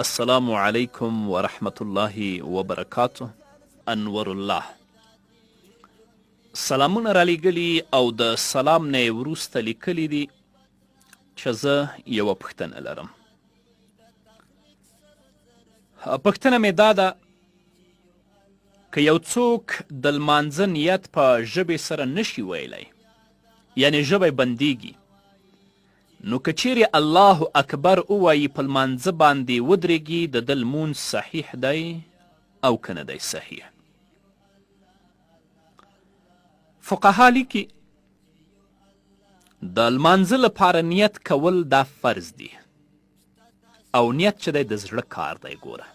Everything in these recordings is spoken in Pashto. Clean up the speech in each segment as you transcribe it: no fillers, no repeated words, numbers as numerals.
السلام علیکم ورحمت الله وبرکاته. انور الله سلامونه را لیږلي او د سلام نه یې وروسته لیکلي دي چې زه یوه پوښتنه لرم. پوښتنه مې دا ده که یو څوک د لمانځه نیت په ژبې سره نشي ویلی، یعنې ژبه بندیږي، نو که چیرې الله اکبر ووایي په لمانځه باندې ودرېږي، د ده لمونځ صحیح دی او که نه دی صحیح؟ فقها لیکي د لمانځه لپاره نیت کول دا فرض دی او نیت چې دی د زړه کار دی. ګوره،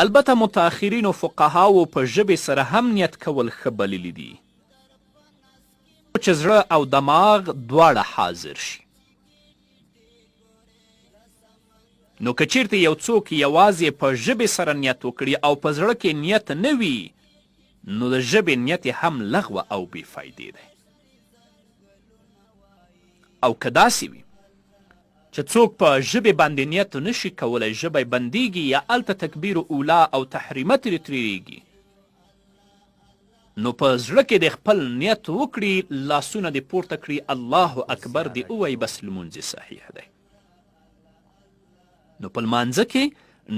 البته متاخرینو فقهاو په ژبې سره هم نیت کول ښه بللی دي چې زړه او دماغ دواړه حاضر شي. نو که چیرته یو څوک یوازې په ژبې سره نیت وکړي او په زړه کې نیت نه وي، نو د ژبې نیت هم لغوه او بې فایدې دی. او که داسې وي چې څوک په ژبې باندې نیت نشي کولی، ژبه بندیږي یا هلته تکبیر اولا او تحریمه ترې تېرېږي، نو په زړه کې د خپل نیت وکړي، لاسونه دې پورته کړي، الله اکبر دې ووایي، بس لمونځ یې صحیح دی. نو په لمانځه کې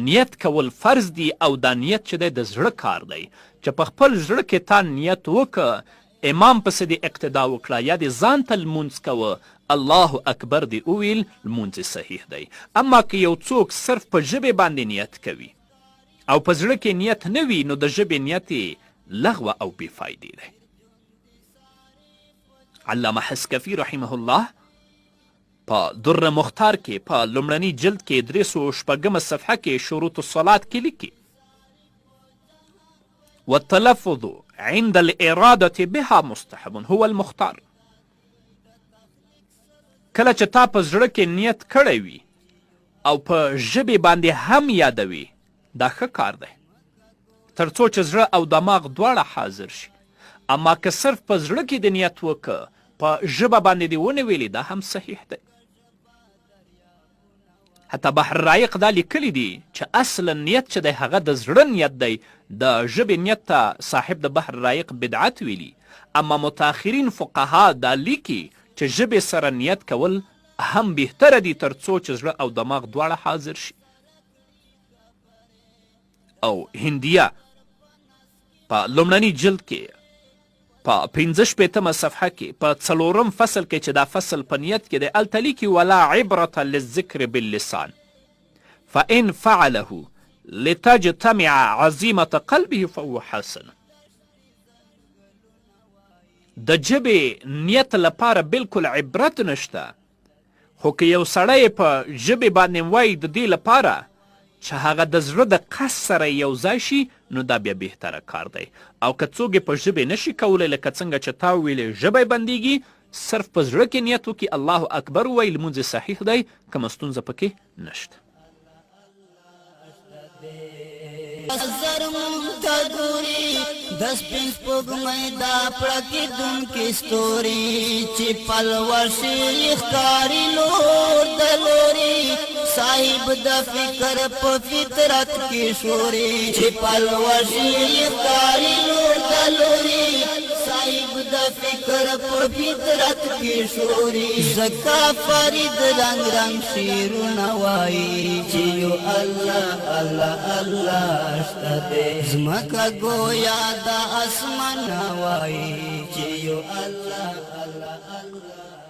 نیت کول فرض دی او دا نیت چې دی د زړه کار دی، چې په خپل زړه کې تا نیت وکړه، امام پسې دې اقتدا وکړه یا دې ځان ته لمونځ کوه، الله اکبر دې وویل، لمونځ یې صحیح دی. اما که یو څوک صرف په ژبې باندې نیت کوي او په زړه کې نیت نه وي، نو د ژبې نیت یې لغوه او بې فایدې دی. علامه حسکفي رحمه الله په در مختار کې په لومړني جلد کې 306 صفحه کې شروط الصلات کې لیکي: والتلفظ عند الإرادة بها مستحب هو المختار. کله چې تا په زړه کې نیت کړی وي او په ژبې باندې هم یادوي، دا ښه کار دی تر څو چې زړه او دماغ دواړه حاضر شي. اما که صرف په زړه کې د نیت وکړه، په ژبه باندې دې ونه ویلي، دا هم صحیح دی. حتی بحر رایق دا لیکلی دی چې اصلا نیت چې دی هغه د زړه نیت دی، د ژبې نیت ته صاحب د بحر رایق بدعت ویلي. اما متاخرین فقها دا لیکي چې ژبې سره نیت کول هم بهتره دی تر څو چې زړه او دماغ دواړه حاضر شي. او هندیه په لومړني جلد کې په 65 صفحه کې په 4 فصل کې چې دا فصل په نیت کې دی، هلته لیکي: ولا عبرة للذکر باللسان فإن فعله لتجتمع عزیمة قلبه فهو حسن. د ژبې نیت لپاره بالکل عبرت نشته، خو که یو سړی په ژبې باندې وایي د دې لپاره چې هغه د زړه د قصد سره یو ځای شي، نو دا بیا بهتره کار دی. او که څوک په ژبې نشي کولی، لکه څنګه چې تا ویلې ژبه بندیږي، صرف په زړه کې نیت وکړي، الله اکبر ووایي، لمونځ یې صحیح دی، کومه ستونزه پکې نشته. دس پنځ سپوږمۍ دا پړکېدونکې ستوري چې پلور شي ښکاري لور د لوري، صاحب د فکر په فطرت کې شوري چې پلور شي ښکاري لور د لوري، صاحب د فکر په فطرت کې شوري. زکا فرید رنگ رنگ شیرونه وایي چې یو الله الله الله شته دی، زمکه گویا دا اسمان وایي چې یو الله الله الله